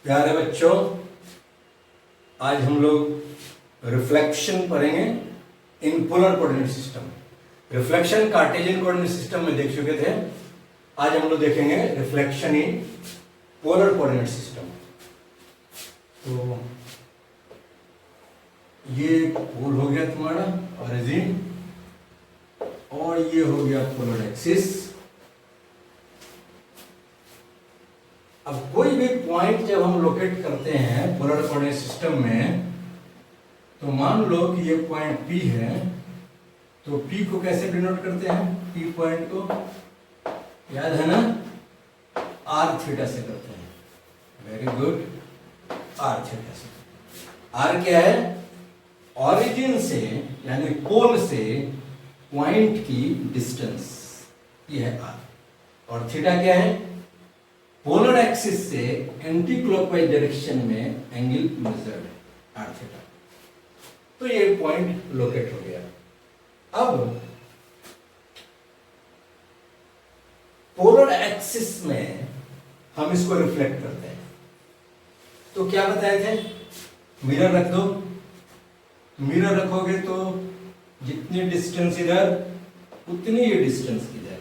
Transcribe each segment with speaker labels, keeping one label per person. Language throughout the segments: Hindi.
Speaker 1: प्यारे बच्चों, आज हम लोग रिफ्लेक्शन पढ़ेंगे in polar coordinate system. Reflection Cartesian coordinate system में देख चुके थे। आज हम लोग देखेंगे reflection in polar coordinate system. तो ये पोल हो गया तुम्हारा ओरिजिन, और ये हो गया पोलर एक्सिस। अब कोई भी पॉइंट जब हम लोकेट करते हैं पोलर कोऑर्डिनेट सिस्टम में, तो मान लो कि ये पॉइंट P है, तो P को कैसे डिनोट करते हैं? P पॉइंट को याद है ना, R थीटा से करते हैं। वेरी गुड, R थीटा से। R क्या है? ओरिजिन से यानी पोल से पॉइंट की डिस्टेंस, ये है R। और थीटा क्या है? पोलर एक्सिस से एंटी क्लॉकवाइज डायरेक्शन में एंगल मेजर्ड है, आर थीटा। तो ये पॉइंट लोकेट हो गया। अब पोलर एक्सिस में हम इसको रिफ्लेक्ट करते हैं। तो क्या बताए थे? मिरर रख दो। मिरर रखोगे तो जितनी डिस्टेंस इधर उतनी ही डिस्टेंस इधर,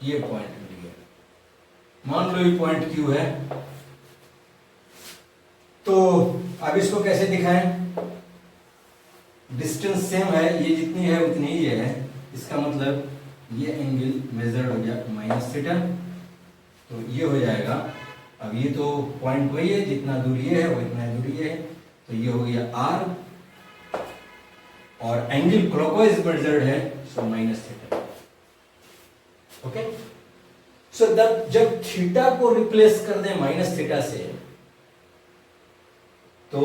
Speaker 1: ये पॉइंट मिल गया। मान लो ये पॉइंट Q है, तो अब इसको कैसे दिखाएं? डिस्टेंस सेम है, ये जितनी है उतनी ही है। इसका मतलब ये एंगल मेजर्ड हो गया माइनस थीटा, तो ये हो जाएगा। अब ये तो पॉइंट वही है, जितना दूर ये है वो इतना दूर ये है, तो ये हो गया R, और एंगल क्लॉकवाइज मेजर्ड है, सो माइनस थीटा। ओके, सो जब थीटा को रिप्लेस कर दें माइनस थीटा से, तो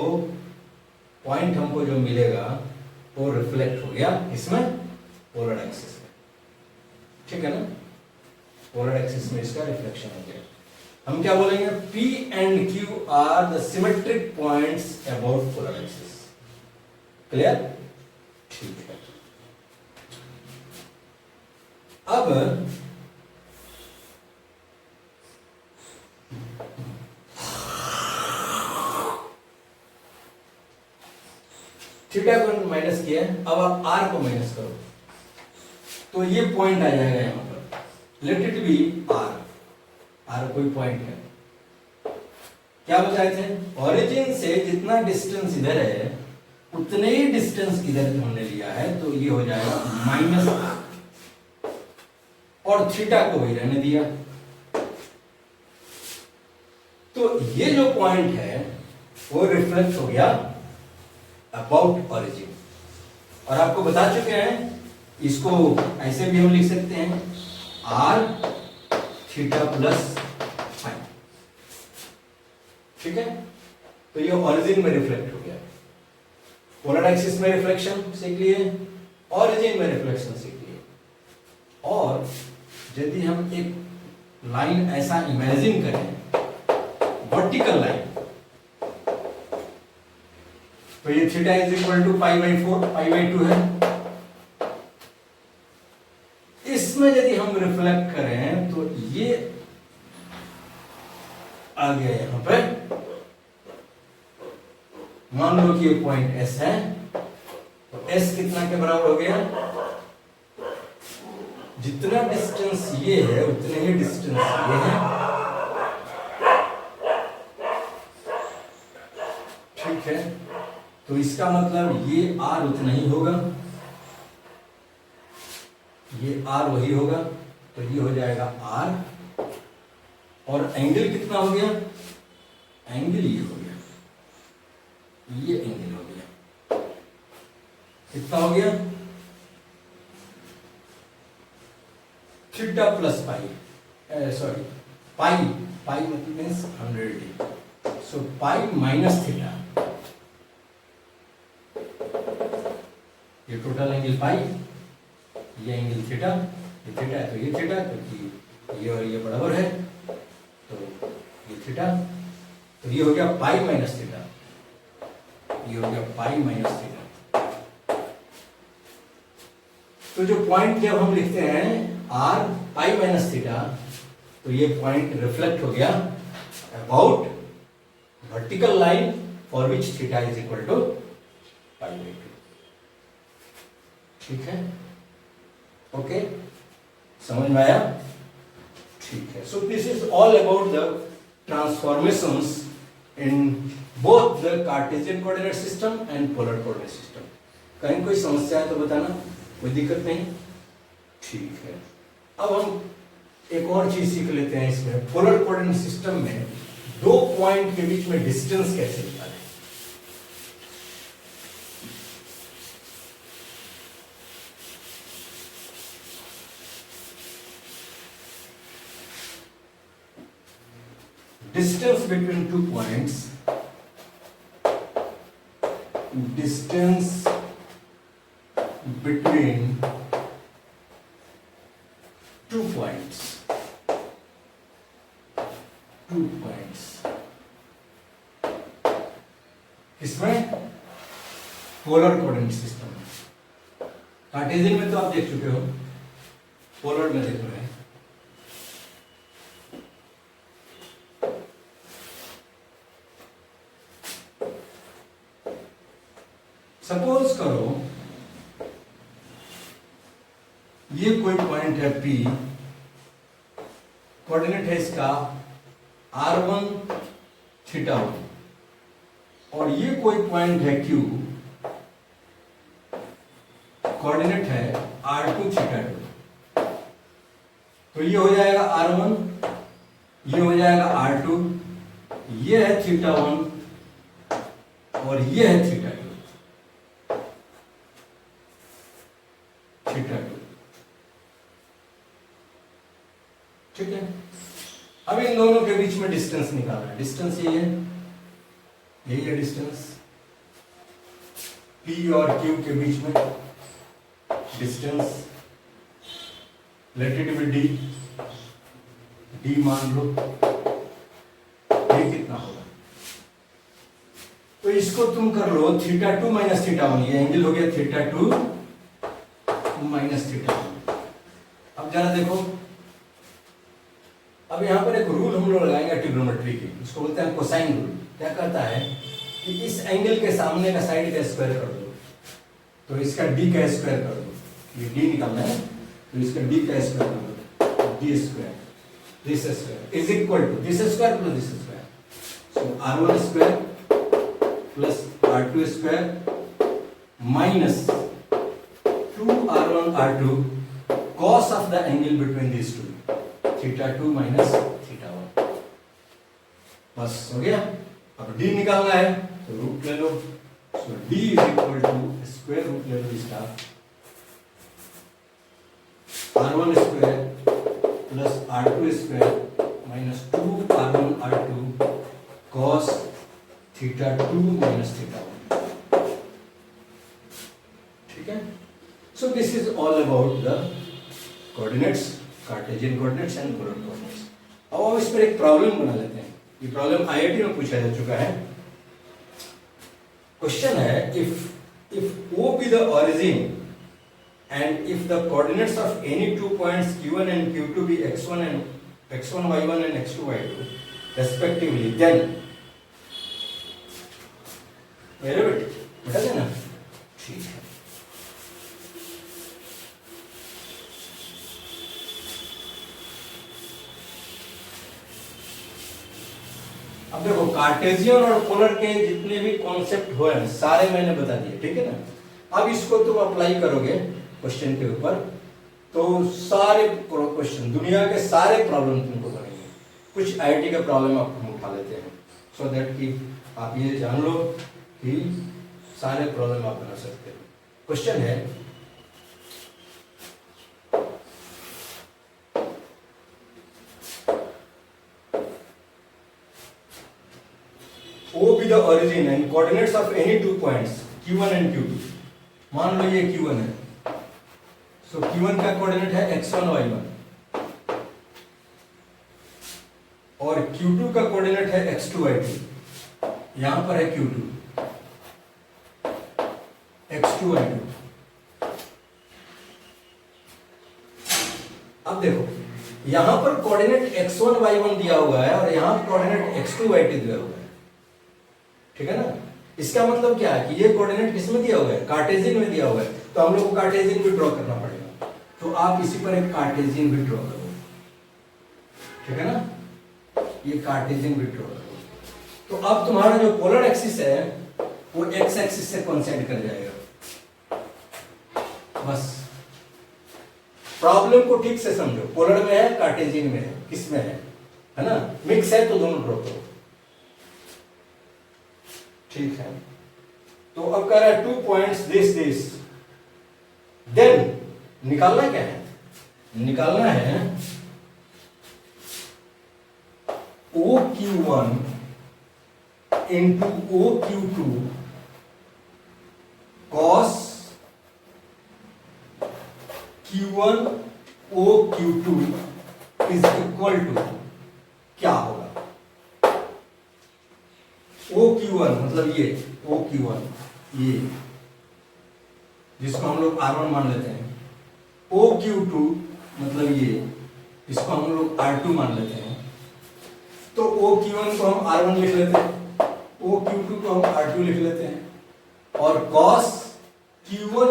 Speaker 1: पॉइंट हमको जो मिलेगा वो रिफ्लेक्ट हो गया इसमें, पोलर एक्सिस में। ठीक है ना, पोलर एक्सिस में इसका रिफ्लेक्शन हो गया। हम क्या बोलेंगे? P and Q are the symmetric points about polar axis. Clear? ठीक है। अब थीटा को माइनस किया, अब आप R को माइनस करो, तो ये पॉइंट आ जाएगा यहां पर। लेट इट बी R कोई पॉइंट है। क्या बताए थे? ओरिजिन से जितना डिस्टेंस इधर है उतने ही डिस्टेंस इधर हमने लिया है, तो ये हो जाएगा माइनस R, और थीटा को वही रहने दिया। तो ये जो पॉइंट है वो रिफ्लेक्ट हो गया अबाउट ओरिजिन। और आपको बता चुके हैं, इसको ऐसे भी हम लिख सकते हैं, R थीटा प्लस फाइ। ठीक है, तो ये ओरिजिन में रिफ्लेक्ट हो गया। पोलर एक्सिस में रिफ्लेक्शन सीख लिए, ओरिजिन में रिफ्लेक्शन सीख लिए। और यदि हम एक लाइन ऐसा इमेजिन करें, वर्टिकल लाइन, तो ये थीटा इज इक्वल टू π/4, π/2 है। इसमें यदि हम रिफ्लेक्ट करें तो ये आ गया यहां पे। मान लो कि ये पॉइंट S है, तो S कितना के बराबर हो गया? जितना डिस्टेंस ये है उतने ही डिस्टेंस ये है। ठीक है, तो इसका मतलब ये R उतना ही होगा, ये R वही होगा, तो ये हो जाएगा R। और एंगल कितना हो गया? एंगल ये हो गया, ये एंगल हो गया। कितना हो गया? थीटा प्लस पाई, सॉरी पाई मतलब मीन्स 100, सो पाई माइनस थीटा। ये टोटल एंगल पाई, ये एंगल थीटा, ये थीटा है तो ये थीटा, क्योंकि ये और ये बराबर है, तो ये थीटा, तो ये हो गया पाई माइनस थीटा, ये हो गया पाई माइनस थीटा। तो जो पॉइंट जब हम लिखते हैं R पाई माइनस थीटा, तो ये पॉइंट रिफ्लेक्ट हो गया about vertical line for which theta is equal to π/2। ठीक है, ओके, समझ में आया? ठीक है, so this is all about the transformations in both the cartesian coordinate system and polar coordinate system. कहीं कोई समस्या है तो बताना, कोई दिक्कत नहीं। ठीक है, अब हम एक और चीज सीख लेते हैं इसमें। पोलर कोऑर्डिनेट सिस्टम में दो पॉइंट के बीच में डिस्टेंस कैसे निकालें। Distance between two points, distance between two points, किसमें? पोलर कोऑर्डिनेट सिस्टम में। कार्टेशियन में तो आप देख चुके हो, पोलर में देख रहे हैं। सपोज करो ये कोई पॉइंट है P, कोऑर्डिनेट है इसका r1 θ1, और ये कोई पॉइंट है Q, कोऑर्डिनेट है r2 θ2। तो ये हो जाएगा r1, ये हो जाएगा r2, ये है θ1 और ये है θ2। ठीक है, अब इन दोनों के बीच में डिस्टेंस निकालना है। डिस्टेंस यही है, यही है डिस्टेंस P और Q के बीच में distance. Let it be D मान लो। ये कितना होगा? तो इसको तुम कर लो θ2 माइनस θ1, ये एंगल हो गया θ2 माइनस θ1। अब जरा देखो, अब यहां पर एक रूल हम लोग लगाएंगे ट्रिग्नोमेट्री की, उसको बोलते हैं कोसाइन रूल। क्या कहता है कि इस एंगल के सामने का साइड का स्क्वायर कर दो, तो इसका d का स्क्वायर कर दो। ये d निकालना है, तो इसका d का स्क्वायर कर दो, d square this square is equal to this square plus this square. So r1 square plus r2 square minus 2r1 r2 cos of the angle between this two, θ2 minus θ1। बस हो गया। अब d निकालना है तो रूट ले लो, so d is equal to square root ले लो इसका r1 square plus r2 square minus 2r1 r2 cos θ2 minus θ1। ठीक है, so this is all about the coordinates, cartesian coordinates and polar coordinates. अब हम इस पर एक प्रॉब्लम बना लेते हैं। ये प्रॉब्लम आईआईटी में पूछा जा चुका है। क्वेश्चन है if O be the origin and if the coordinates of any two points Q1 and Q2 be x1 y1 and x2 y2 respectively, then मेरे बेटे बता देना। ठीक है, अब देखो कार्टेशियन और पोलर के जितने भी कॉन्सेप्ट हुए हैं सारे मैंने बता दिए। ठीक है ना, अब इसको तुम अप्लाई करोगे क्वेश्चन के ऊपर, तो सारे क्वेश्चन दुनिया के सारे प्रॉब्लम तुमको बनेंगे। कुछ आईआईटी का प्रॉब्लम आप हम उठा लेते हैं, सो दैट कि आप ये जान लो कि सारे प्रॉब्लम आप बना सकते हो। क्वेश्चन है O be the origin and coordinates of any two points Q1 and Q2। मान लो ये Q1 है, सो Q1 का कोऑर्डिनेट है x1 y1 और Q2 का कोऑर्डिनेट है x2 y2। यहां पर है Q2 x2 y2। अब देखो यहां पर कोऑर्डिनेट x1 y1 दिया हुआ है और यहां पर कोऑर्डिनेट x2 y2 दिया हुआ है। ठीक है ना। इसका मतलब क्या है कि ये कोऑर्डिनेट किस में दिया हुआ है, कार्टेशियन में दिया हुआ है, तो हम लोग को कार्टेशियन भी ड्रॉ करना पड़ेगा। तो आप इसी पर एक कार्टेशियन भी ड्रॉ करो, ठीक है ना, ये कार्टेशियन भी ड्रॉ करो। तो अब तुम्हारा जो पोलर एक्सिस है वो एक्स एक्सिस से कोइंसाइड कर जाएगा। बस प्रॉब्लम को ठीक से समझो, पोलर में है कार्टेशियन में है, किस में है ना, मिक्स है तो दोनों ड्रॉ करो, ठीक है। तो अब कह रहा है 2 पॉइंट्स दिस देन निकालना क्या है, निकालना है OQ1 into OQ2 cos Q1 OQ2 is equal to क्या होगा, OQ1 मतलब ये OQ1 ये जिसको हम लोग R1 मान लेते हैं, OQ2 मतलब ये इसको हम लोग R2 मान लेते हैं। तो OQ1 को हम R1 लिख लेते हैं, OQ2 को हम R2 लिख लेते हैं, और cos Q1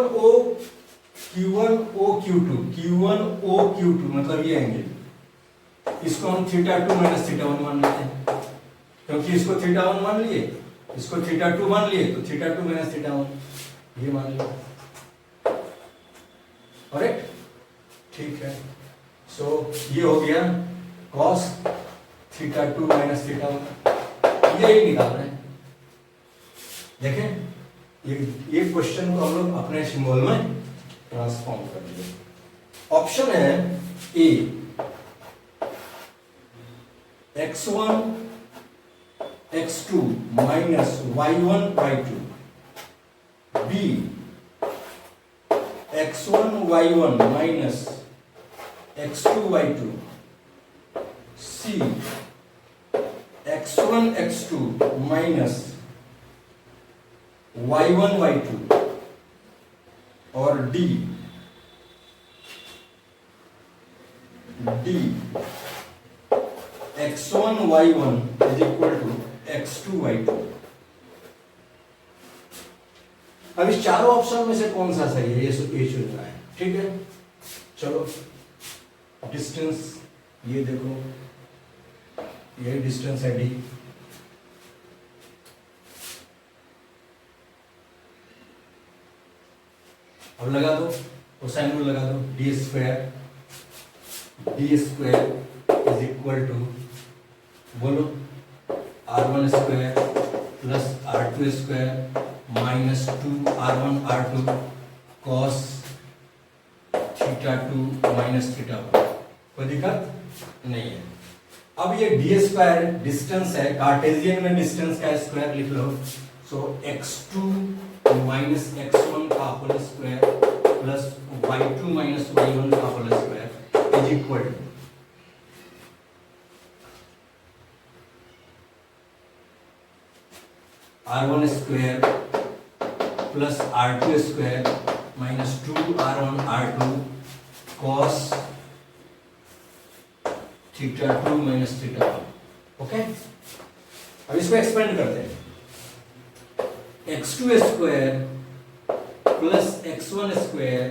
Speaker 1: OQ2 मतलब ये एंगल, इसको हम θ2 माइनस θ1 मान लेते हैं, क्योंकि इसको θ1 मान लिए, इसको θ2 मान लिए, तो θ2 माइनस θ1 ये मान लिया, करेक्ट, ठीक है। सो ये हो गया cos θ2 माइनस θ1, यही निकाल रहे हैं। देखें ये क्वेश्चन को हम लोग अपने सिंबल में ट्रांसफॉर्म कर दिए। ऑप्शन है A x1 x2 minus y1 y2, B x1 y1 minus x2 y2, C x1 x2 minus y1 y2, और D x1 y1 is equal to x2 y2। अब इस चारों ऑप्शन में से कौन सा सही है ये चुनना है, ठीक है। चलो डिस्टेंस ये देखो, ये डिस्टेंस है डी, अब लगा दो, कोसाइन रूल लगा दो, D square is equal to, बोलो r1 square plus r2 square minus 2r1 r2 cos θ2 minus θ1, कोई दिक्कत नहीं है। अब ये डी स्क्वायर डिस्टेंस है, कार्टेशियन में डिस्टेंस का स्क्वायर लिख लो, सो x2 माइनस x1 का whole square plus y2 minus y1 का whole square is equal to r1 square plus r2 square minus 2r1 r2 cos θ2 minus θ1। Okay, अब इसको एक्सपेंड करते हैं, x2 square plus x1 square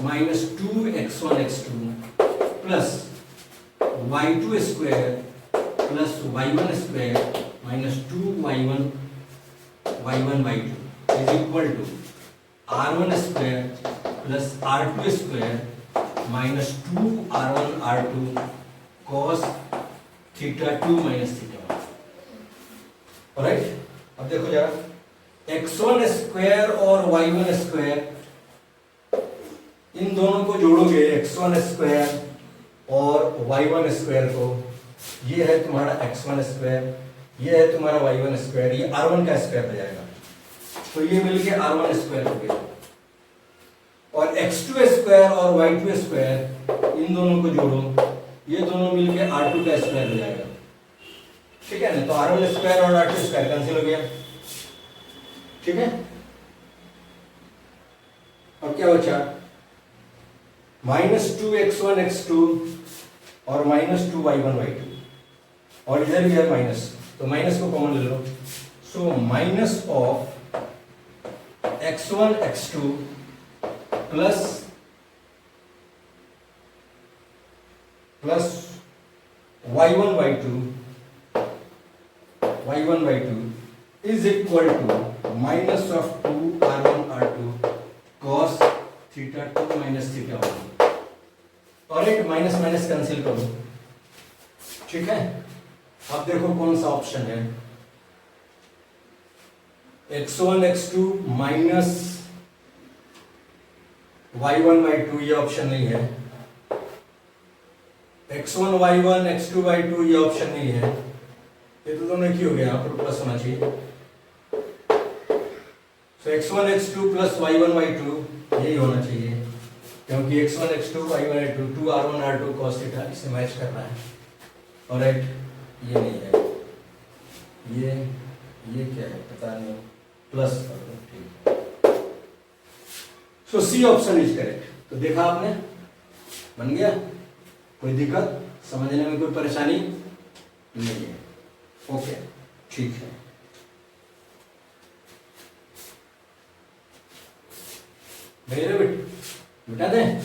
Speaker 1: minus 2x1 x2 plus y2 square plus y1 square minus 2y1 y1 y2 is equal to r1 square plus r2 square minus 2r1 r2 cos θ2 minus θ1। Alright, अब देखो जरा, x1 स्क्वायर और y1 स्क्वायर इन दोनों को जोड़ोगे, x1 स्क्वायर और y1 स्क्वायर को, ये है तुम्हारा x1 स्क्वायर, ये है तुम्हारा y1 स्क्वायर, ये r1 का स्क्वायर हो जाएगा, तो ये मिलके r1 स्क्वायर हो गया, और x2 स्क्वायर और y2 स्क्वायर इन दोनों को जोड़ो, ये दोनों मिलके r2 का स्क्वायर हो जाएगा, ठीक है ना। तो r1 स्क्वायर और r2 स्क्वायर कैंसिल हो गया, ठीक है। अब क्या बचा, माइनस 2x1 x2 और माइनस 2y1 y2, और इधर भी है माइनस, तो माइनस को कॉमन ले लो, so minus of x1 x2 plus y1 y2 is equal to minus of 2r1 r2 cos theta 2 minus theta 1। और एक माइनस माइनस कैंसिल करो, ठीक है। अब देखो कौन सा ऑप्शन है, x1 x2 minus y1 y2 ये ऑप्शन नहीं है, x1 y1 x2 y2 ये ऑप्शन नहीं है, ये तो दोनों की हो गया, यहाँ पर प्लस होना चाहिए। तो x1 x2 plus y1 y2 यही होना चाहिए, क्योंकि x1 x2 y1 y2 2r1 r2 cos theta इसे मैच करना है। ऑलराइट, ये नहीं है, ये क्या है पता नहीं, प्लस कर दो, ठीक। सो सी ऑप्शन इज करेक्ट। तो देखा आपने, बन गया, कोई दिक्कत समझने में कोई परेशानी नहीं है। ओके, ठीक है। मेरे बेटा दें,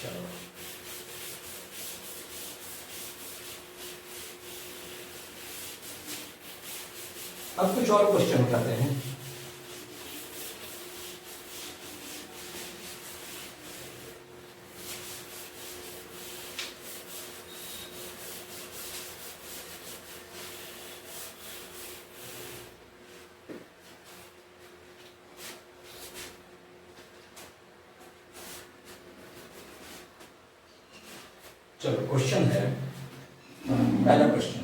Speaker 1: चलो अब कुछ और क्वेश्चन उठाते हैं। चलो क्वेश्चन है, पहला क्वेश्चन,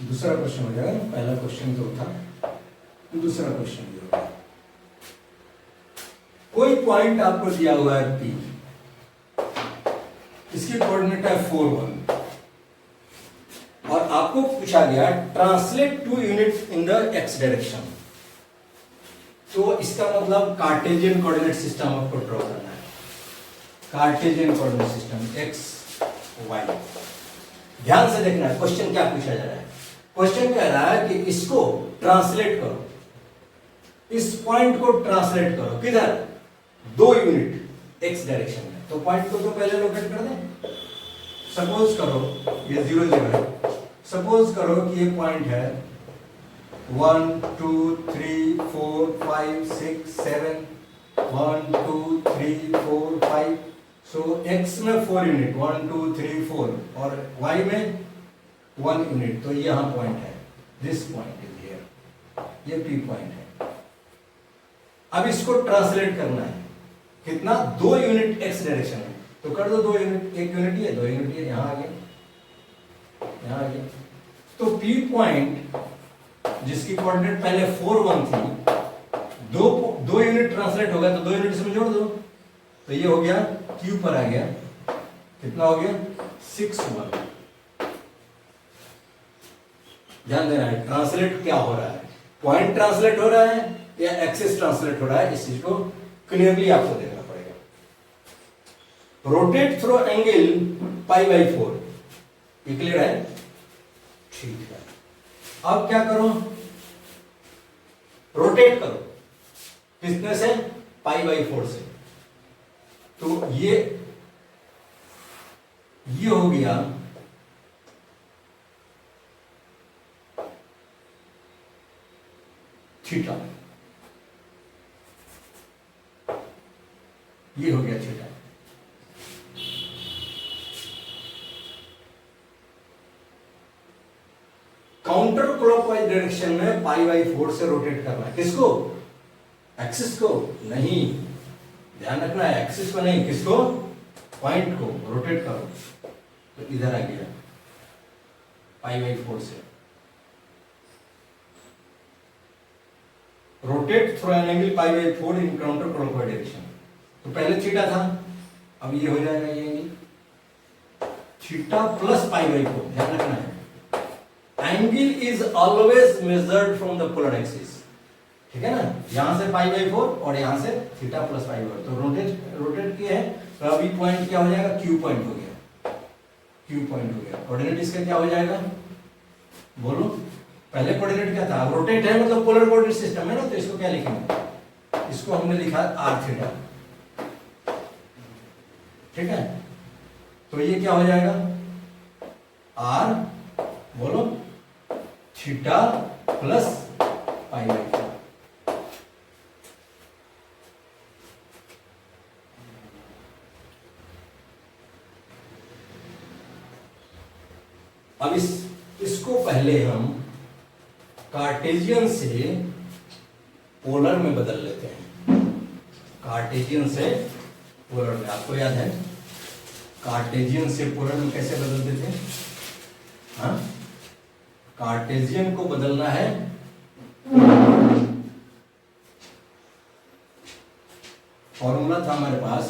Speaker 1: दूसरा क्वेश्चन हो जाएगा। पहला क्वेश्चन जो था, दूसरा क्वेश्चन जो होगा, कोई पॉइंट आपको दिया हुआ है P, इसकी कोऑर्डिनेट है 4 1, और आपको पूछा गया translate 2 unit in the x direction. तो इसका मतलब कार्टेशियन कोऑर्डिनेट सिस्टम आपको ड्रॉ करना है, Cartesian coordinate system x y। ध्यान से देखना है क्वेश्चन क्या पूछा जा रहा है। क्वेश्चन कह रहा है कि इसको ट्रांसलेट करो, इस पॉइंट को ट्रांसलेट करो किधर, 2 यूनिट x डायरेक्शन में। तो पॉइंट को तो पहले लोकेट कर दें। सपोज करो ये 0 0 है, सपोज करो कि ये पॉइंट है 1 2 3 4 5 6 7, 1 2 3 4 5। सो x में 4 यूनिट 1 2 3 4 और y में 1 यूनिट। तो यहाँ पॉइंट है, दिस पॉइंट इज हियर, ये P पॉइंट है। अब इसको ट्रांसलेट करना है, कितना, 2 यूनिट x डायरेक्शन में। तो कर दो 2 यूनिट, 1 यूनिट ये 2 यूनिट ये, यहाँ आ गया, यहाँ आ गया। तो P पॉइंट जिसकी कोऑर्डिनेट पहले 4 1 थी, 2 यूनिट ट्रांसलेट होगा तो 2 यूनिट इसमें जोड़ दो, तो ये हो गया Q पर आ गया, कितना हो गया 6 1। ध्यान देना है ट्रांसलेट क्या हो रहा है, पॉइंट ट्रांसलेट हो रहा है या एक्सिस ट्रांसलेट हो रहा है, इस चीज को क्लियरली आपको देखना पड़ेगा। रोटेट थ्रू एंगल π/4, ये क्लियर है, ठीक है। अब क्या करो, रोटेट करो, किसने से, π/4 से। तो ये हो गया थीटा, ये हो गया थीटा। काउंटर क्लॉकवाइज डायरेक्शन में π/4 से रोटेट करना है, किसको, एक्सिस को नहीं, ध्यान रखना है एक्सिस को नहीं, किसको, पॉइंट को रोटेट करो। तो इधर आ गया π/4 से, rotate through an angle π/4 in counter clockwise direction. तो पहले थीटा था, अब ये हो जाएगा ये एंगल थीटा प्लस π/4। ध्यान रखना है angle is always measured from the polar axis, ठीक है ना, यहां से π/4 और यहां से थीटा प्लस π/4। तो रोटेट किए है, तो अभी पॉइंट क्या हो जाएगा, Q पॉइंट हो गया। क्यू पॉइंट हो गया। कोऑर्डिनेट इसका क्या हो जाएगा, बोलो। पहले कोऑर्डिनेट क्या था, रोटेट है मतलब पोलर कोऑर्डिनेट सिस्टम है ना, तो इसको क्या लिखेंगे, इसको हमने लिखा आर थीटा, ठीक है। तो ये क्या हो जाएगा, आर बोलो थीटा प्लस पाई बाई 4। अब इसको पहले हम कार्टेशियन से पोलर में बदल लेते हैं। कार्टेशियन से पोलर में, आपको याद है कार्टेशियन से पोलर में कैसे बदलते थे, हाँ, कार्टेशियन को बदलना है, फॉर्मूला था हमारे पास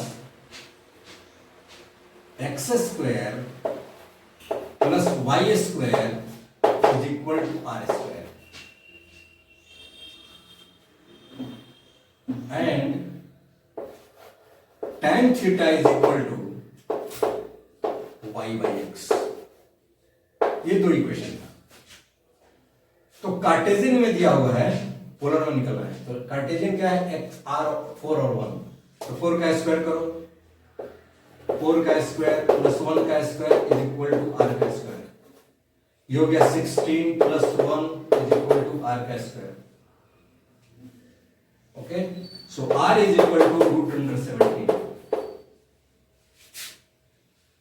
Speaker 1: X square plus Y square is equal to R square and tan theta is equal to Y by X. ये दो इक्वेशन था। तो कार्टेशियन में दिया हुआ है, पोलर में निकलना है, तो कार्टेशियन क्या है, एक्स आर 4 और 1, तो 4 का स्क्वायर करो, 4 का स्क्वायर प्लस 1 का square is equal to R का स्क्वायर। ये हो गया 16 plus 1 is equal to R का square. Okay, so R is equal to root under 17।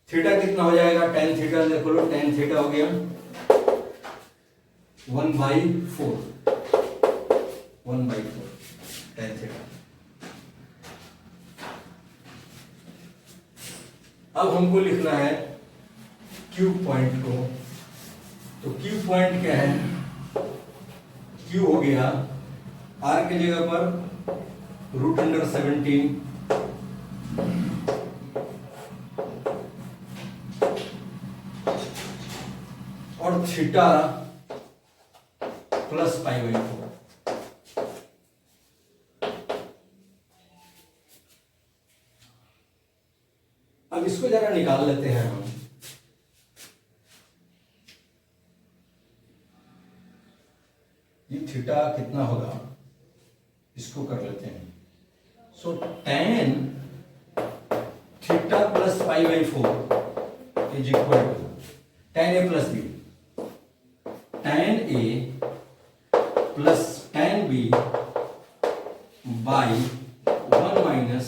Speaker 1: Theta कितना हो जाएगा, tan थीटा देख लो, tan थीटा हो गया 1/4, 1/4 tan थीटा। अब हमको लिखना है क्यू पॉइंट को, तो क्यू पॉइंट क्या है, क्यू हो गया आर की जगह पर रूट अंडर 17 और थीटा प्लस पाई बाई 4। अब इसको जरा निकाल लेते हैं हम। ये थीटा कितना होगा, इसको कर लेते हैं। So tan theta plus pi by 4 is equal to tan a plus B, tan a plus tan b by 1 minus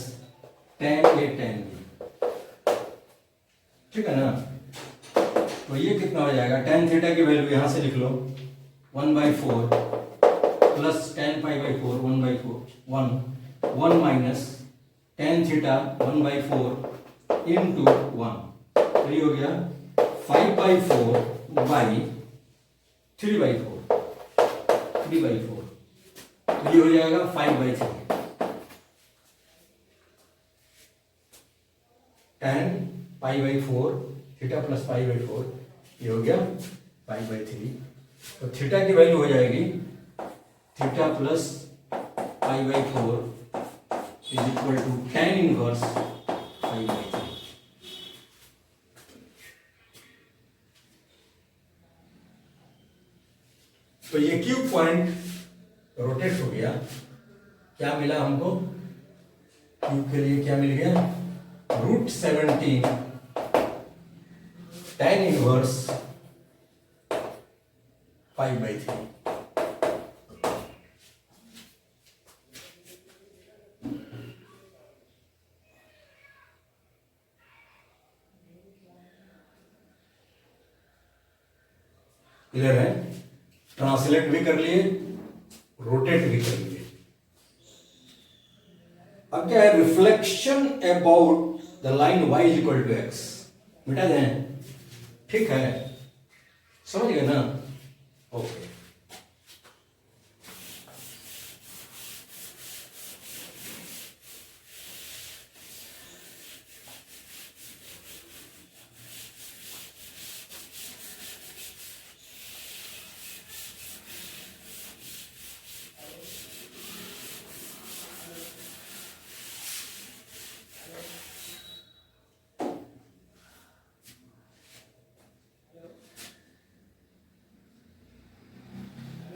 Speaker 1: tan a tan b, ठीक है ना। तो ये कितना हो जाएगा, tan थीटा की वैल्यू यहां से लिख लो 1/4 plus tan pi by 4 1 minus tan theta 1/4 into 1, तो ये हो गया 5/4 बाई 3/4, तो ये हो जाएगा 5/3। tan pi by 4 theta plus pi by 4, ये हो गया 5/3। तो थीटा की वैल्यू हो जाएगी theta plus pi by 4 is equal to tan inverse 5/3। तो ये क्यू पॉइंट रोटेट हो गया। क्या मिला हमको, क्यू के लिए क्या मिल गया, रूट 17 tan इनवर्स 5/3। क्लियर है, ट्रांसलेट भी कर लिए, रोटेट भी कर लिए। अब क्या है, reflection about the line y is equal to X, मिटा दें, ठीक है, समझ गए ना, okay.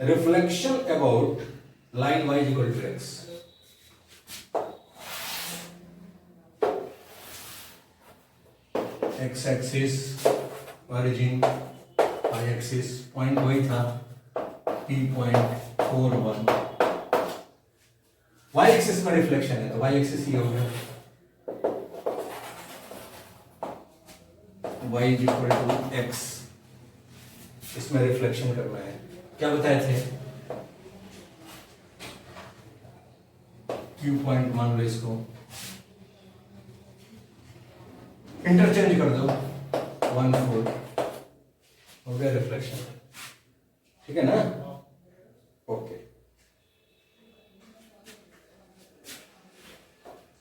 Speaker 1: Reflection about line y equal to x, x axis origin, y axis point वही था P.41, y एक्सिस में रिफ्लेक्शन है तो y एक्सिस ये होगा y इक्वल टू x, इसमें रिफ्लेक्शन करना है। क्या बताए थे? Q पॉइंट मान लो, इसको इंटरचेंज कर दो, 1/4 हो गया रिफ्लेक्शन, ठीक है ना? ओके,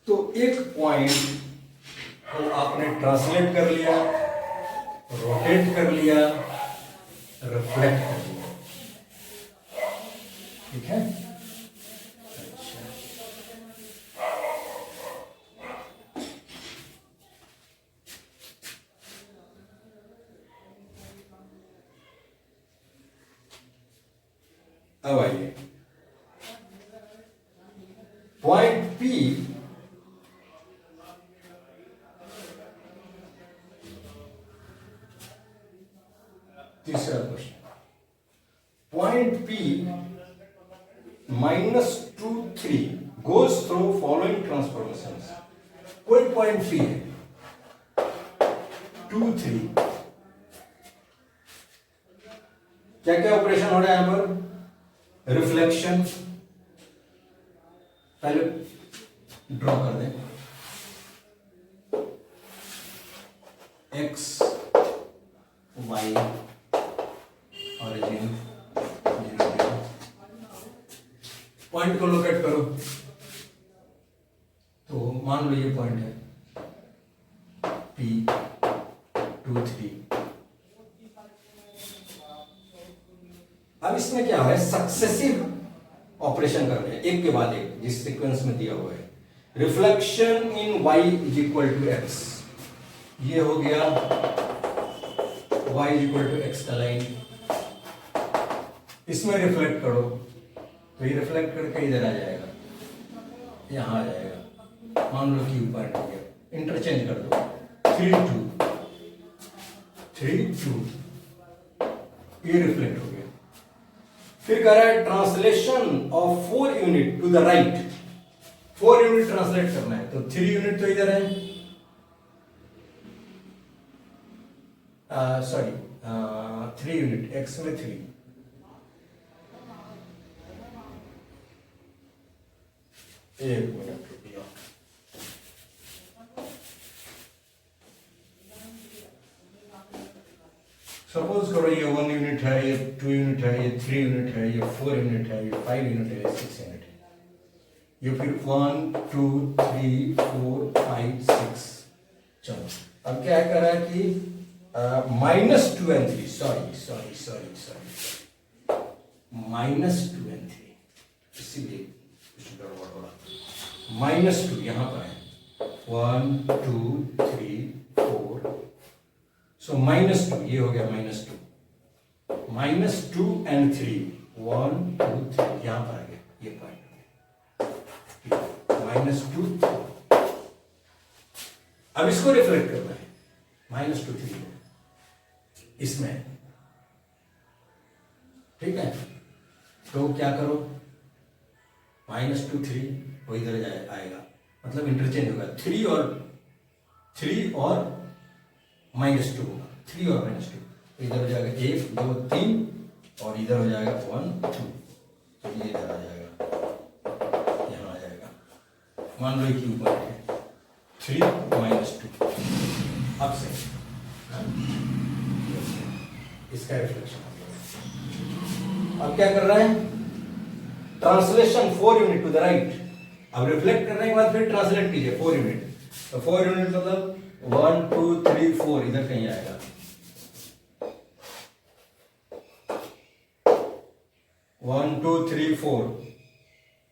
Speaker 1: तो एक पॉइंट को आपने ट्रांसलेट कर लिया, रोटेट कर लिया, रिफ्लेक्ट कर लिया, ठीक है? अच्छा, अब आइए पॉइंट P तीसरा question, point P -2, 3 goes through following transformations। कोई पॉइंट P है 2, 3, क्या क्या ऑपरेशन हो रहा है यहां पर? रिफ्लेक्शन, पहले ड्रॉ कर दें, x y ऑरिजिन, पॉइंट को लोकेट करो, तो मान लो ये पॉइंट है P2, 3। अब इसमें क्या है, सक्सेसिव ऑपरेशन कर रहे हैं एक के बाद एक, जिस सीक्वेंस में दिया हुआ है। Reflection in y equal to x, ये हो गया y इक्वल टू x का लाइन, इसमें रिफ्लेक्ट करो तो ये रिफ्लेक्ट करके इधर आ जाएगा, यहां आ जाएगा, मान लो Q पॉइंट हो गया, इंटरचेंज कर दो, 3, 2, ये रिफ्लेक्ट हो गया। फिर कह रहा है translation of 4 unit to the right, 4 unit translate करना है, तो 3 यूनिट तो इधर है, सॉरी 3 यूनिट, x में 3, एक मिनट रुकिए, सपोज करो ये 1 यूनिट है, ये 2 यूनिट है, ये 3 यूनिट है, ये 4 यूनिट है, ये 5 यूनिट है, ये 6 यूनिट है, ये फिर 1 2 3 4 5 6। चलो अब क्या कर रहा है कि -2 and 3, सॉरी -2 and 3, इसीलिए कुछ गड़बड़ हो रहा। -2 यहां पर है, 1 2 3 4, सो -2 ये हो गया, -2 and 3, 1 2 3 यहां पर आ गया, ये पॉइंट -2। अब इसको रिफ्लेक्ट करना है, -2 3 इसमें, ठीक है? तो क्या करो, -2 3 वो इधर आएगा, मतलब इंटरचेंज होगा, 3 और -2 होगा, 3 और -2, तो इधर हो जाएगा 1 2 3, और इधर हो जाएगा 1 2, तो ये इधर आ जाएगा, यहाँ आ जाएगा, मान लो Q पॉइंट है 3 -2, अब से इसका रिफ्लेक्शन। अब क्या कर रहा है, translation 4 unit to the right. अब रिफ्लेक्ट करने के बाद फिर ट्रांसलेट कीजिए 4 यूनिट, तो 4 यूनिट मतलब 1 2 3 4 इधर कहीं आएगा, 1 2 3 4,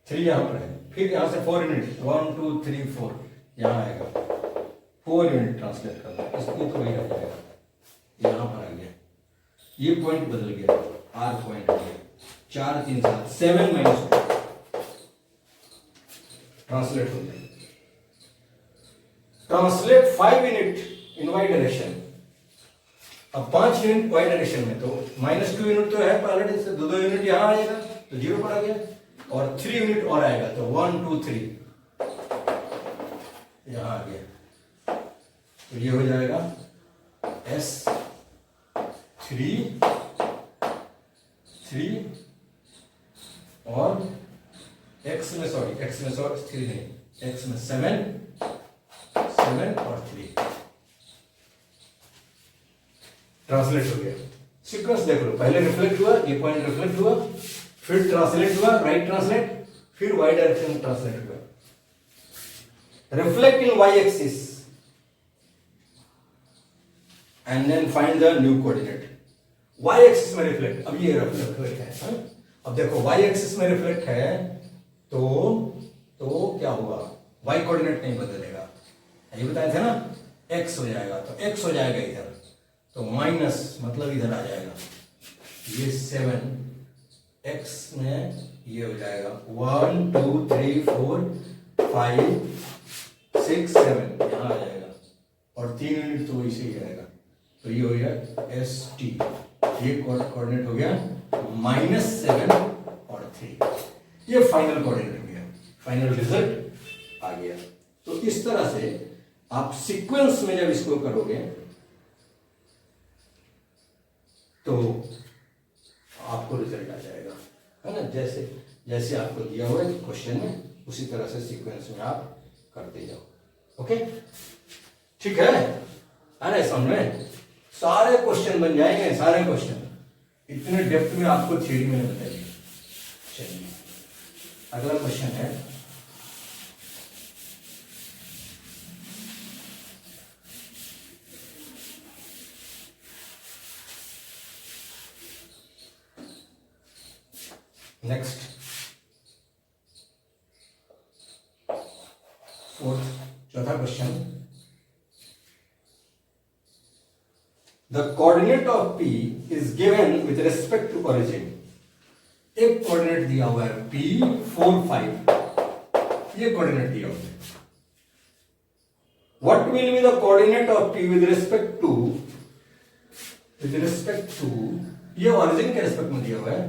Speaker 1: 3 यहां पर है, फिर यहां से 4 यूनिट, 1 2 3 4 यहां आएगा, 4 यूनिट ट्रांसलेट करना है, इसलिए तो वही आ जाएगा, यहां पर आ गया, ये पॉइंट बदल गया, R पॉइंट हो गया, 4 3 7 7 माइनस 2 ट्रांसलेट हो जाएगा। Translate 5 unit in Y direction. अब 5 यूनिट वाई डायरेक्शन में, तो -2 यूनिट तो है ऑलरेडी, से 2 यूनिट यहां आएगा तो 0 पर आ गया, और 3 यूनिट और आएगा तो 1 2 3 यहां आ गया, तो ये हो जाएगा S3 3 और x में 3 नहीं, x में 7 और 3 ट्रांसलेट हो गया। सीक्वेंस देख लो, पहले रिफ्लेक्ट हुआ, ये पॉइंट रिफ्लेक्ट हुआ, फिर ट्रांसलेट हुआ, राइट ट्रांसलेट, फिर वाई डायरेक्शन में ट्रांसलेट हुआ। Reflect in Y axis and then find the new coordinate. Y axis में रिफ्लेक्ट, अब ये रिफ्लेक्ट है, हा? अब देखो वाई एक्सिस में रिफ्लेक्ट है तो क्या हुआ, वाई कोऑर्डिनेट नहीं बदलेगा, ये बताए थे ना, एक्स हो जाएगा, तो एक्स हो जाएगा इधर, तो माइनस मतलब इधर आ जाएगा, ये 7 एक्स में ये हो जाएगा 1 2 3 4 5 6 7 यहां आ जाएगा, और 3 यूनिट तो इसे ही आएगा, तो ये हो गया एस टी, ये कोऑर्डिनेट हो गया -7 और 3, ये फाइनल कोऑर्डिनेट हो गया, फाइनल रिजल्ट आ गया। तो इस तरह से आप सीक्वेंस में जब इसको करोगे तो आपको रिजल्ट आ जाएगा, है ना, जैसे जैसे आपको दिया हुआ है क्वेश्चन में, उसी तरह से सीक्वेंस में आप करते जाओ। ओके, ठीक है, अरे समझ में सारे क्वेश्चन बन जाएंगे, सारे क्वेश्चन इतने डेप्थ में आपको थ्योरी में बताइए। चलिए अगला क्वेश्चन है, नेक्स्ट चौथा question, the coordinate of P is given with respect to origin. एक कोऑर्डिनेट दिया हुआ है P 4 5, ये कोऑर्डिनेट दिया हुआ है। What will be the coordinate of P with respect to, ये ओरिजिन के रिस्पेक्ट में दिया हुआ है,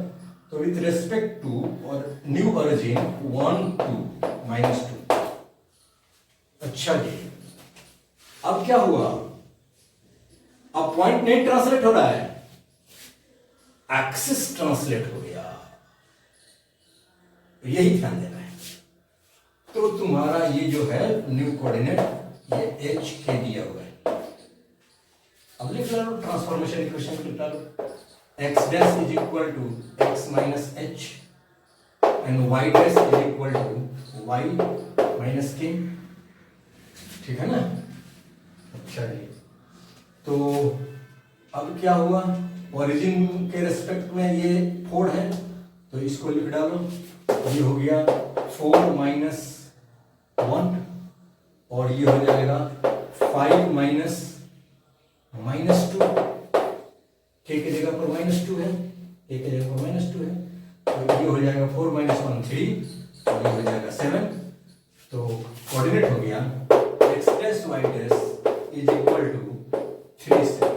Speaker 1: तो विद रिस्पेक्ट टू और न्यू ओरिजिन 1 2 -2। अच्छा जी, अब क्या हुआ, अब पॉइंट नहीं ट्रांसलेट हो रहा है, एक्सिस ट्रांसलेट हो गया, यही ध्यान देना है। तो तुम्हारा ये जो है न्यू कोऑर्डिनेट, ये h के दिया हुआ है, अब लिख लो ट्रांसफॉर्मेशन इक्वेशन लिख लो, x dash is equal to x minus h and y dash is equal to y minus k, ठीक है ना। अच्छा जी, तो अब क्या हुआ, ओरिजिन के रेस्पेक्ट में ये 4 है, तो इसको लिख डालो, ये हो गया 4 माइनस 1, और ये हो जाएगा 5 माइनस -2, k की जगह पर -2 है, k की जगह पर -2 है, तो ये हो जाएगा 4 माइनस 1 3, और ये हो जाएगा 7, तो कोऑर्डिनेट हो गया x dash y dash is equal to 3 7,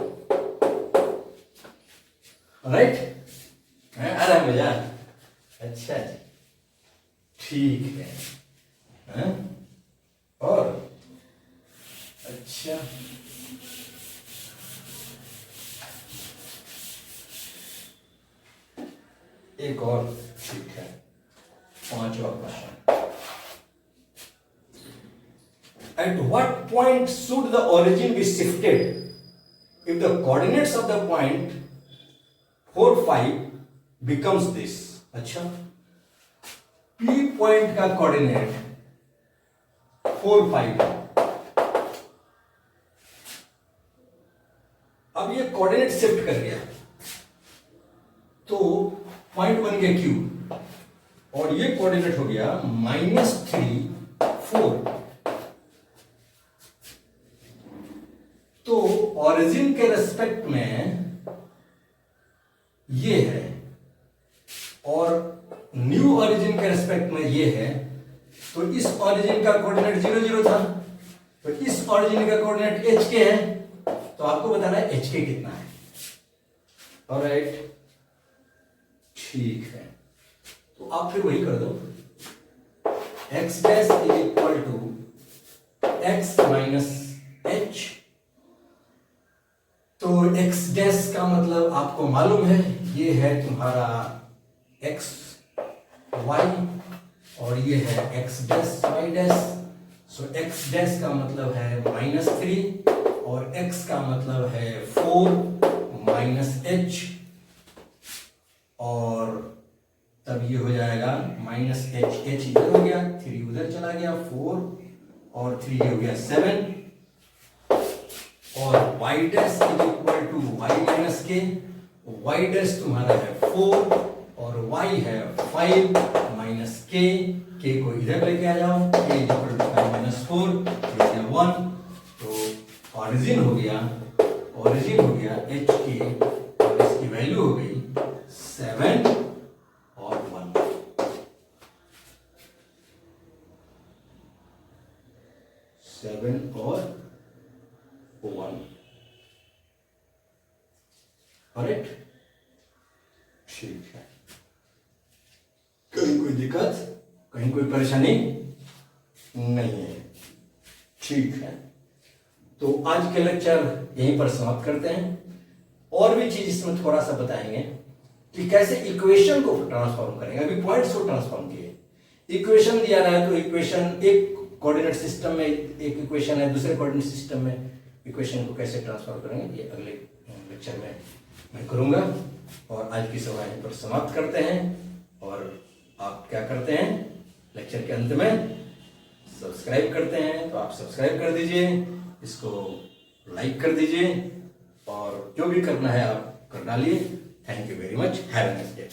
Speaker 1: right, आ रहा है मजा, अच्छा जी, ठीक है, और अच्छा एक और, ठीक है, 5वां question, at what point should the origin be shifted if the coordinates of the point 4 5 becomes this। अच्छा, P पॉइंट का कोऑर्डिनेट 4 5, अब ये कोऑर्डिनेट शिफ्ट कर गया, तो पॉइंट बन गया Q, और ये कोऑर्डिनेट हो गया -3 4, तो ओरिजिन के रेस्पेक्ट में ये है, और न्यू ओरिजिन के रेस्पेक्ट में ये है, तो इस ओरिजिन का कोऑर्डिनेट 0 0 था, तो इस ओरिजिन का कोऑर्डिनेट एच के है, तो आपको बताना है एच के कितना है। ऑलराइट, ठीक है, तो आप फिर वही कर दो, X dash is equal to X minus H. तो एक्स डैश का मतलब आपको मालूम है, ये है तुम्हारा एक्स वाई और ये है एक्स डैश वाई डैश। सो एक्स डैश का मतलब है -3 और एक्स का मतलब है 4 माइनस एच, और तब ये हो जाएगा माइनस एच, एच इधर हो गया, 3 उधर चला गया, 4 और 3 हो गया 7, और y dash is equal to y minus K. y dash तुम्हारा है 4 और y है 5 माइनस के को इधर लेके आ जाओ, k is equal to 5 minus 4, ये हो गया 1, तो ओरिजिन हो गया h के, और इसकी वैल्यू हो गई 7 और 1। 7 और 1, करेक्ट, ठीक है। कहीं कोई दिक्कत, कहीं कोई परेशानी नहीं है, ठीक है। तो आज के लेक्चर यहीं पर समाप्त करते हैं। और भी चीज इसमें थोड़ा सा बताएंगे कि कैसे इक्वेशन को ट्रांसफॉर्म करेंगे। अभी पॉइंट्स को ट्रांसफॉर्म किए, इक्वेशन दिया रहा है तो इक्वेशन, एक कोऑर्डिनेट सिस्टम में एक इक्वेशन है, दूसरे कोऑर्डिनेट सिस्टम में इक्वेशन को कैसे ट्रांसफॉर्म करेंगे, ये अगले लेक्चर में मैं करूंगा। और आज की सभा यहीं पर समाप्त करते हैं। और आप क्या करते हैं, लेक्चर के अंत में सब्सक्राइब करते हैं तो आप सब्सक्राइब कर दीजिए, इसको लाइक कर दीजिए, और जो भी करना है आप कर डालिए। Thank you very much, have a nice day.